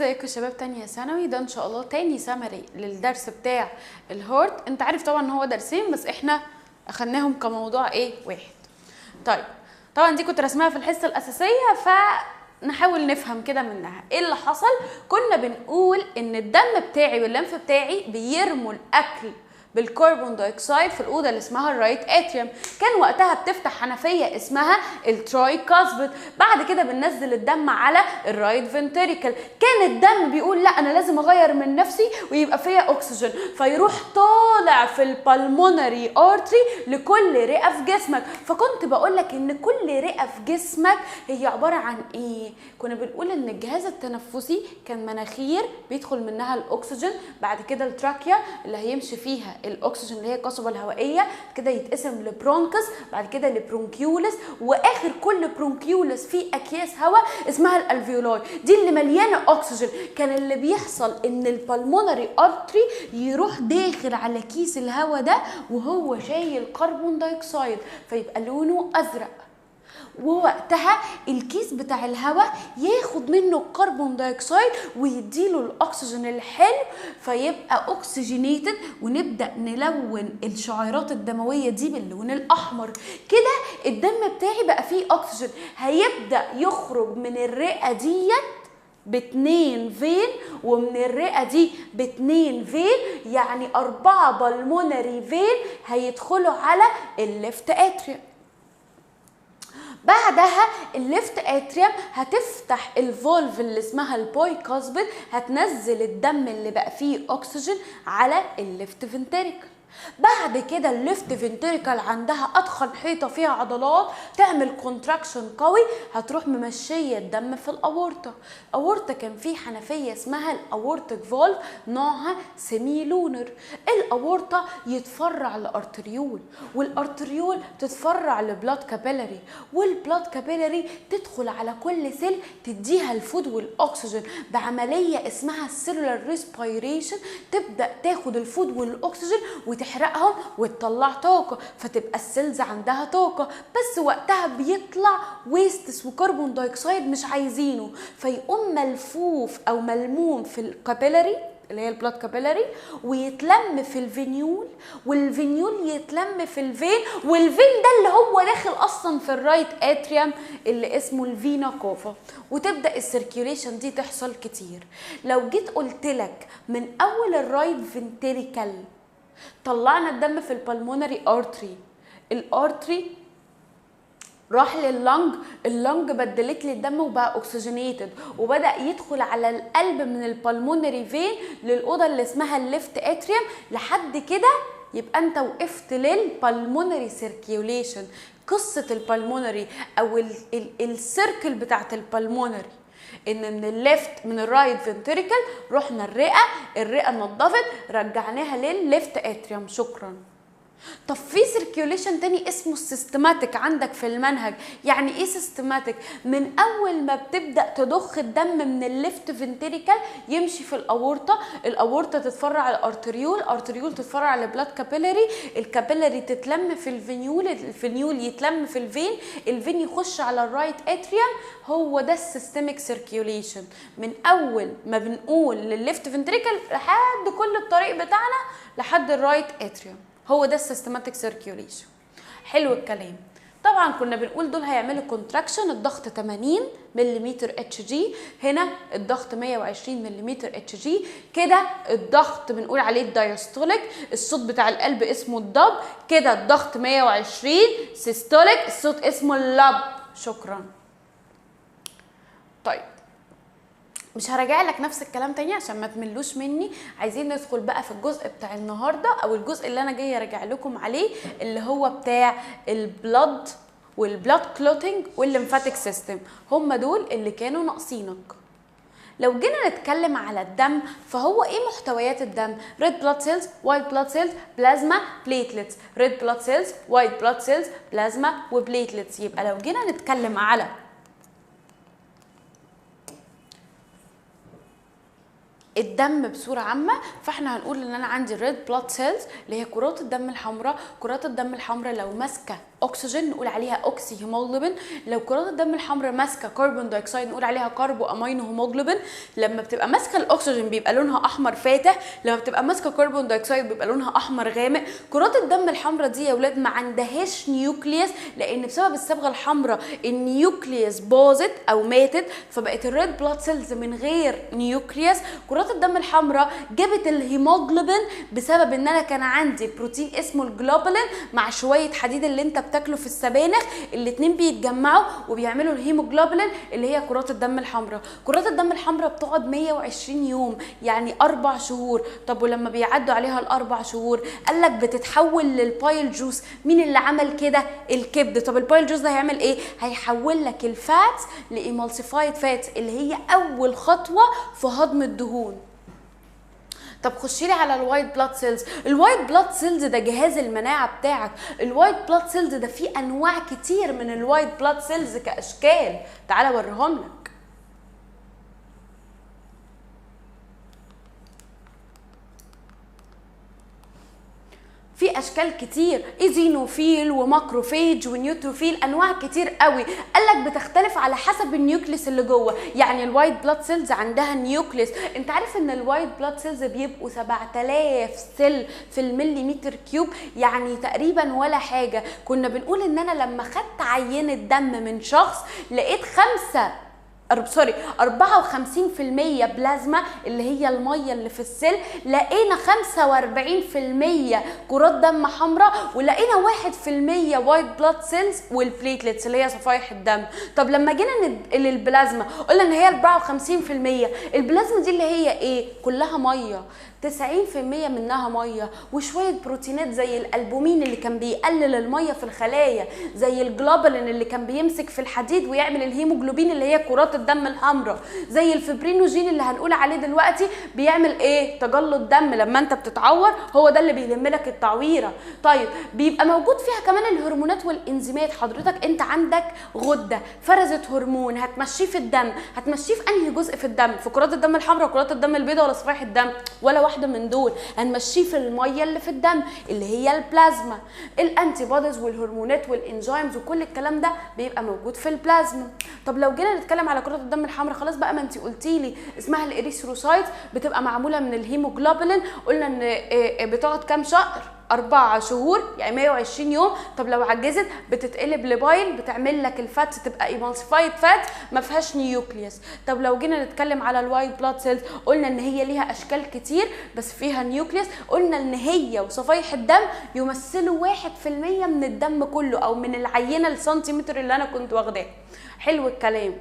ازيكم يا شباب تانية ثانوي؟ ده ان شاء الله تاني سمري للدرس بتاع الهارت. انت عارف طبعا ان هو درسين بس احنا اخدناهم كموضوع واحد. طيب طبعا دي كنت رسمها في الحصة الاساسية، فنحاول نفهم كده منها ايه اللي حصل. كنا بنقول ان الدم بتاعي والليمف بتاعي بيرموا الاكل بالكربون دايوكسيد في الاوضه اللي اسمها الرايت اتريوم. كان وقتها بتفتح حنفيه اسمها الترايكاسبيد، بعد كده بننزل الدم على الرايت فنتريكل. كان الدم بيقول لا انا لازم اغير من نفسي ويبقى فيا اكسجين، فيروح طالع في البالمونري ارتري لكل رئه في جسمك. فكنت بقول لك ان كل رئه في جسمك هي عباره عن ايه؟ كنا بنقول ان الجهاز التنفسي كان مناخير بيدخل منها الاكسجين، بعد كده التراكيا اللي هيمشي فيها الاكسجين اللي هي القصبه الهوائيه، كده يتقسم لبرونكس، بعد كده لبرونكيولس، واخر كل برونكيولس فيه اكياس هواء اسمها الالفيولاي، دي اللي مليانه اكسجين. كان اللي بيحصل ان البلمونري ارتري يروح داخل على كيس الهواء ده وهو شايل كربون دايوكسيد فيبقى لونه ازرق، ووقتها الكيس بتاع الهواء ياخد منه الكربون دايوكسيد ويديله الاكسجين الحلو فيبقى اوكسجينيتد، ونبدا نلون الشعيرات الدمويه دي باللون الاحمر. كده الدم بتاعي بقى فيه اكسجين، هيبدا يخرج من الرئه ديت ب2 فين ومن الرئه دي ب2 فين، يعني 4 بالمونري فين هيدخلوا على الليفت اتريوم. بعدها الليفت اتريوم هتفتح الفولف اللي اسمها البايكاسبيد، هتنزل الدم اللي بقى فيه اكسجين على الليفت فنتريكل. بعد كده الليفت فنتريكل عندها ادخل حيطه فيها عضلات تعمل كونتراكشن قوي، هتروح ممشيه الدم في الاورطه. الاورطه كان فيه حنفيه اسمها الاورتيك فولف نوعها سيمي لونر. الاورطه يتفرع لارتريول، والارتريول تتفرع لبلاد كابيلاري، والبلاد كابيلاري تدخل على كل سيل تديها الفود والاكسجين بعمليه اسمها السيلولار ريسبيريشن، تبدا تاخد الفود والاكسجين وتحرقهم وتطلع طاقه، فتبقى السيلز عندها طاقه، بس وقتها بيطلع ويستس وكربون دايوكسيد مش عايزينه، فيقوم ملفوف او ملموم في الكابيلاري اللي هي البلاد كابيلاري، ويتلم في الفينيول، والفينيول يتلم في الفين، والفين ده اللي هو داخل اصلا في الرايت اتريوم اللي اسمه الفينا كوفا، وتبدا السيركيوليشن دي تحصل كتير. لو جيت قلت لك من اول الرايت فنتريكل طلعنا الدم في البلمونري ارتري، الارتري راح لللنج، اللنج بدلت لي الدم وبقى اوكسجينيتد، وبدا يدخل على القلب من البلمونري فين للاوضه اللي اسمها الليفت اتريوم. لحد كده يبقى انت وقفت للبلمونري سيركيوليشن. قصه البلمونري او السيركل بتاعت البلمونري ان من الليفت من الرايت فنتريكل رحنا الرئه نضفت رجعناها للليفت اتريوم. شكرا. طب في سيركيوليشن تاني اسمه السيستماتيك عندك في المنهج. يعني ايه سيستماتيك؟ من اول ما بتبدا تضخ الدم من الليفت فنتريكل يمشي في الاورطه، الاورطه تتفرع على الارتريول، الارتريول تتفرع على بلاد كابيلاري، الكابيلاري تتلم في الفينيول، الفينيول يتلم في الفين، الفين يخش على الرايت اتريوم. هو ده السيستميك سيركيوليشن من اول ما بنقول للليفت فنتريكل لحد كل الطريق بتاعنا لحد الرايت اتريوم. هو ده السيستماتيك سيركيوليشن. حلو الكلام. طبعا كنا بنقول دول هيعملوا كونتراكشن، الضغط 80 ملم اتش جي، هنا الضغط 120 ملم اتش جي. كده الضغط بنقول عليه الدايستوليك، الصوت بتاع القلب اسمه الضب. كده الضغط 120 سيستوليك، الصوت اسمه اللب. شكرا. طيب مش هراجع لك نفس الكلام تاني عشان ما تملوش مني. عايزين ندخل بقى في الجزء بتاع النهارده او الجزء اللي انا جايه اراجع لكم عليه، اللي هو بتاع البلد والبلاد كلوتينج والليمفاتيك سيستم. هم دول اللي كانوا ناقصينك. لو جينا نتكلم على الدم فهو ايه محتويات الدم؟ ريد بلاد سيلز، وايت بلاد سيلز، بلازما، بليتلتس. ريد بلاد سيلز، وايت بلاد سيلز، بلازما وبليتلتس. يبقى لو جينا نتكلم على الدم بصوره عامه فاحنا هنقول ان انا عندي الريد بلاد سيلز اللي هي كرات الدم الحمراء. كرات الدم الحمراء لو ماسكه اكسجين نقول عليها اوكسي هيموجلوبين. لو كرات الدم الحمراء ماسكه كربون دايوكسيد نقول عليها كاربو امينو هيموجلوبين. لما بتبقى ماسكه الاكسجين بيبقى لونها احمر فاتح، لما بتبقى ماسكه كربون دايوكسيد بيبقى لونها احمر غامق. كرات الدم الحمراء دي يا ولاد ما عندهاش نيوكليوس، لان بسبب الصبغه الحمراء النيوكليوس باظت او ماتت، فبقت الريد بلاد سيلز من غير نيوكليوس. كرات الدم الحمراء جابت الهيموجلوبين بسبب ان انا كان عندي بروتين اسمه الجلوبولين مع شويه حديد اللي انت بتاكله في السبانخ، الاتنين بيتجمعوا وبيعملوا الهيموجلوبولين اللي هي كرات الدم الحمراء. كرات الدم الحمراء بتقعد 120 يوم يعني 4 شهور. طب ولما بيعدوا عليها ال4 شهور قال لك بتتحول للبايل جوس. مين اللي عمل كده؟ الكبد. طب البايل جوس ده هيعمل ايه؟ هيحول لك الفاتس لايمالسيفايد فاتس اللي هي اول خطوه في هضم الدهون. طب خشي لي على الوايت بلاد سيلز. الوايت بلاد سيلز ده جهاز المناعه بتاعك. الوايت بلاد سيلز ده فيه انواع كتير من الوايت بلاد سيلز كاشكال، تعالى اوريهم لك. في اشكال كتير، ايزينوفيل وماكروفيج ونيوتروفيل، انواع كتير قوي. قالك بتختلف على حسب النيوكليس اللي جوه. يعني الوايت بلاد سيلز عندها نيوكليس. انت عارف ان الوايت بلاد سيلز بيبقوا 7000 سيل في المليمتر كيوب، يعني تقريبا ولا حاجه. كنا بنقول ان انا لما خدت عينه دم من شخص لقيت 54% بلازما اللي هي الميه اللي في السيل، لقينا 45% كرات دم حمراء، ولقينا 1% وايت بلاد سيلز والبليتلتس اللي هي صفائح الدم. طب لما جينا للبلازما قلنا ان هي 54%. البلازما دي اللي هي ايه؟ كلها ميه، 90% منها ميه وشويه بروتينات زي الالبومين اللي كان بيقلل الميه في الخلايا، زي الجلوبولين اللي كان بيمسك في الحديد ويعمل الهيموجلوبين اللي هي كرات الدم الحمراء، زي الفبرينوجين اللي هنقول عليه دلوقتي بيعمل ايه؟ تجلط دم. لما انت بتتعور هو ده اللي بيلم لك التعويره. طيب بيبقى موجود فيها كمان الهرمونات والانزيمات. حضرتك انت عندك غده فرزت هرمون هتمشيه في الدم، هتمشيه في انهي جزء في الدم؟ في كرات الدم الحمراء وكرات الدم البيضاء ولا صفائح الدم؟ ولا واحده من دول. هنمشيه في الميه اللي في الدم اللي هي البلازما. الانتي بوديز والهرمونات والانزيمز وكل الكلام ده بيبقى موجود في البلازما. طب لو جينا نتكلم على كرات الدم الحمراء، خلاص بقى ما انت قلتي لي اسمها الاريثروسايت، بتبقى معموله من الهيموجلوبولين. قلنا ان بتقعد كام شهر؟ 4 شهور يعني 120 يوم. طب لو عجزت بتتقلب لبايل، بتعمل لك الفات تبقى ايمالسيفايد فات ما فيهاش نيوكليوس. طب لو جينا نتكلم على الوايت بلاد سيلز قلنا ان هي ليها اشكال كتير بس فيها نيوكليوس. قلنا ان هي وصفائح الدم يمثلوا 1% من الدم كله او من العينه السنتيمتر اللي انا كنت واخداه. حلو الكلام.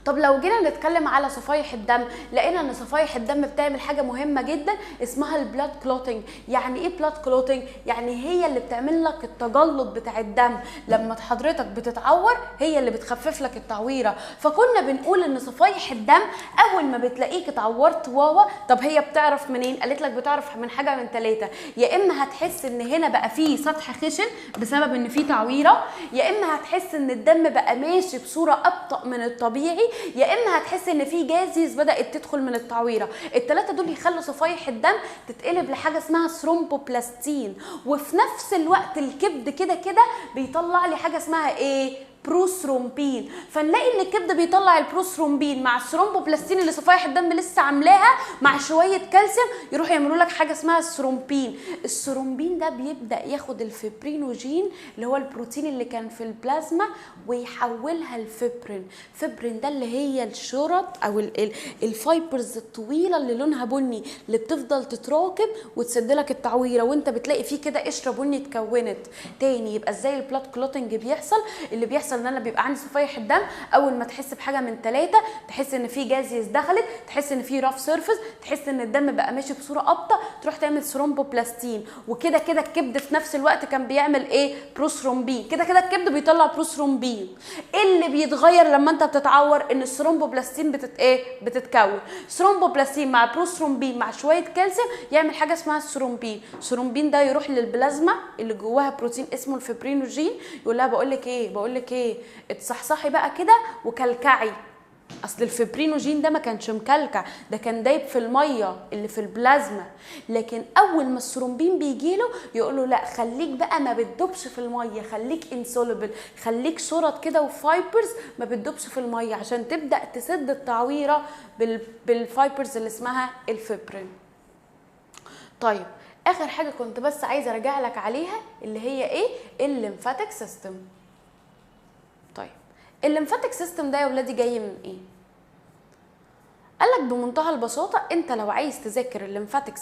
طب لو جينا نتكلم على صفائح الدم لقينا ان صفائح الدم بتعمل حاجه مهمه جدا اسمها البلاد كلوتنج. يعني ايه بلاد كلوتنج؟ يعني هي اللي بتعمل لك التجلط بتاع الدم. لما حضرتك بتتعور هي اللي بتخفف لك التعويره. فكنا بنقول ان صفائح الدم اول ما بتلاقيك اتعورت واوا، طب هي بتعرف منين؟ قالت لك بتعرف من حاجه من 3. يا اما هتحس ان هنا بقى فيه سطح خشن بسبب ان فيه تعويره، يا اما هتحس ان الدم بقى ماشي بصوره ابطا من الطبيعي، يا اما هتحس ان في جازيز بدات تدخل من التعويره. ال3 دول يخلوا صفائح الدم تتقلب لحاجه اسمها ثرومبوبلاستين. وفي نفس الوقت الكبد كده كده بيطلع لي حاجه اسمها ايه؟ بروثرومبين. فنلاقي ان الكبد بيطلع البروثرومبين مع الثرومبوبلاستين اللي صفائح الدم لسه عاملاها مع شويه كالسيوم يروحوا يعملوا لك حاجه اسمها الثرومبين. الثرومبين ده بيبدا ياخد الفبرينوجين اللي هو البروتين اللي كان في البلازما ويحولها لفبرين. فبرين ده اللي هي الشرط او الفايبرز الطويله اللي لونها بني اللي بتفضل تتراكم وتسد لك التعويره، وانت بتلاقي فيه كده قشره بني اتكونت تاني. يبقى ازاي البلاد كلوتنج بيحصل؟ اللي بيحصل ان انا بيبقى عندي صفائح الدم اول ما تحس بحاجه من 3، تحس ان في جازيز دخلت، تحس ان في راف سيرفيس، تحس ان الدم بقى ماشي بصوره ابطا، تروح تعمل ثرومبوبلاستين. وكده كده الكبد في نفس الوقت كان بيعمل ايه؟ بروثرومبين. كده كده الكبد بيطلع بروثرومبين. ايه اللي بيتغير لما انت بتتعور؟ ان الثرومبوبلاستين بتتكون. ثرومبوبلاستين مع بروثرومبين مع شويه كالسيوم يعمل حاجه اسمها الثرومبين. الثرومبين ده يروح للبلازما اللي جواها بروتين اسمه الفبرينوجين، يقول لها بقول لك ايه اتصحصحي بقى كده وكلكعي. اصل الفبرينوجين ده ما كانش مكلكع، ده كان دايب في الميه اللي في البلازما. لكن اول ما الثرومبين بيجيله يقوله لا خليك بقى ما بتدوبش في الميه، خليك انسولبل، خليك شرط كده وفايبرز ما بتدوبش في الميه، عشان تبدا تسد التعويره بالفايبرز اللي اسمها الفبرين. طيب اخر حاجه كنت بس عايزه ارجع لك عليها اللي هي ايه؟ الليمفاتيك سيستم. طيب الليمفاتيك سيستم ده يا ولادي جاي من ايه؟ قالك بمنتهى البساطه انت لو عايز تذاكر الليمفاتيك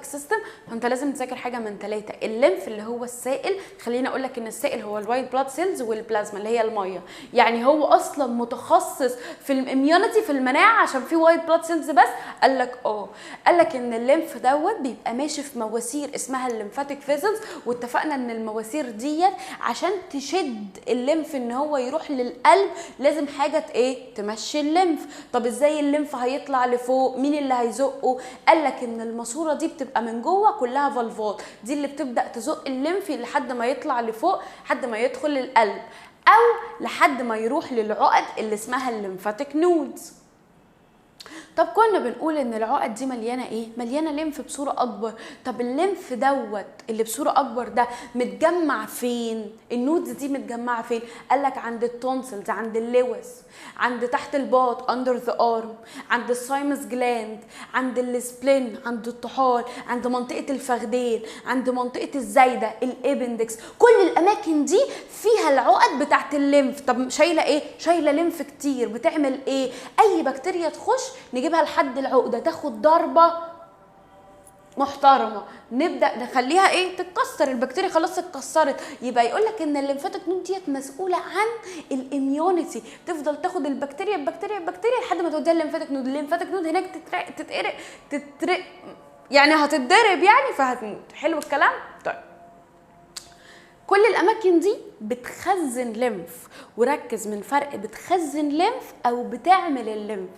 سيستم، فانت لازم تذاكر حاجه من 3. الليمف اللي هو السائل، خليني اقول لك ان السائل هو الوايت بلاد سيلز والبلازما اللي هي الميه، يعني هو اصلا متخصص في الاميونيتي في المناعه عشان في وايت بلاد سيلز بس. قال لك ان الليمف دوت بيبقى ماشي في مواسير اسمها الليمفاتيك فيزلز، واتفقنا ان المواسير ديت عشان تشد الليمف ان هو يروح للقلب لازم حاجه ايه؟ تمشي الليمف. طب ازاي الليمف هيطلع لفوق؟ مين اللي هيزقه؟ قال لك ان الماسوره دي بتبقى من جوه كلها فالفات، دي اللي بتبدا تزق الليمف لحد ما يطلع لفوق، لحد ما يدخل القلب، او لحد ما يروح للعقد اللي اسمها الليمفاتيك نودز. طب كنا بنقول ان العقد دي مليانه ايه؟ مليانه ليمف بصوره اكبر. طب الليمف دوت اللي بصوره اكبر ده متجمع فين؟ النودز دي متجمعه فين؟ قال لك عند التونسلز، عند اللوز، عند تحت الباط اندر ذا ارم، عند السايمس جلاند، عند السبلين، عند الطحال، عند منطقه الفخذين، عند منطقه الزايده، الابندكس. كل الاماكن دي فيها العقد بتاعت الليمف. طب شايله ايه؟ شايله ليمف كتير. بتعمل ايه؟ اي بكتيريا تخش نجيبها لحد العقده تاخد ضربه محترمه، نبدا نخليها ايه؟ تتكسر. البكتيريا خلاص اتكسرت. يبقى يقول لك ان الليمفاتيك نود ديت مسؤوله عن الاميونيتي، تفضل تاخد البكتيريا لحد ما توديها الليمفاتيك نود. الليمفاتيك نود هناك تتقرق يعني هتتضرب يعني فهتموت. حلو الكلام؟ طيب كل الاماكن دي بتخزن ليمف، وركز من فرق بتخزن ليمف او بتعمل الليمف.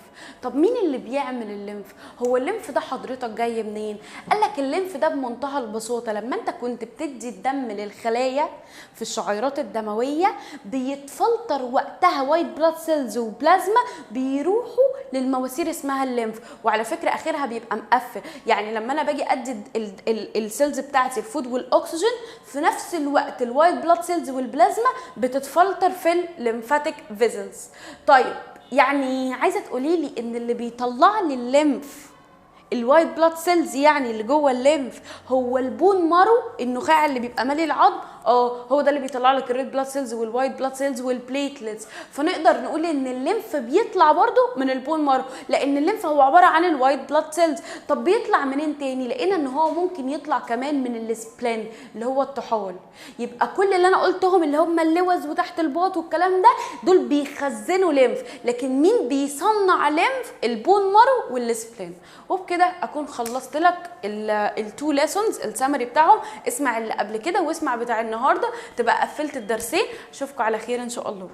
طب مين اللي بيعمل الليمف؟ هو الليمف ده حضرتك جاي منين؟ قالك الليمف ده بمنتهى البساطه لما انت كنت بتدي الدم للخلايا في الشعيرات الدمويه بيتفلتر وقتها وايت بلاد سيلز وبلازما بيروحوا للمواسير اسمها الليمف. وعلى فكره اخرها بيبقى مقفل، يعني لما انا باجي ادي السيلز بتاعتي الفود والاكسجين في نفس الوقت الوايت بلاد سيلز والبلازما بتتفلتر في الليمفاتيك فيزلز. طيب يعني عايزه تقولي لي ان اللي بيطلع لي الليمف الوايت بلاد سيلز يعني اللي جوه الليمف هو البون مارو، النخاع اللي بيبقى مالي العظم؟ هو ده اللي بيطلع لك الريد بلاد سيلز والوايت بلاد سيلز والبليتلتس. فنقدر نقول ان الليمف بيطلع برضو من البون مارو، لان الليمف هو عباره عن الوايت بلاد سيلز. طب بيطلع منين تاني؟ لقينا ان هو ممكن يطلع كمان من السبلين اللي هو الطحال. يبقى كل اللي انا قلتهم اللي هم اللوز وتحت الباط والكلام ده دول بيخزنوا ليمف، لكن مين بيصنع ليمف؟ البون مارو والسبلين. وبكده اكون خلصت لك التو ليسونز السمري بتاعهم. اسمع اللي قبل كده واسمع بتاع النهارده، تبقى قفلت الدرسين. اشوفكم على خير ان شاء الله.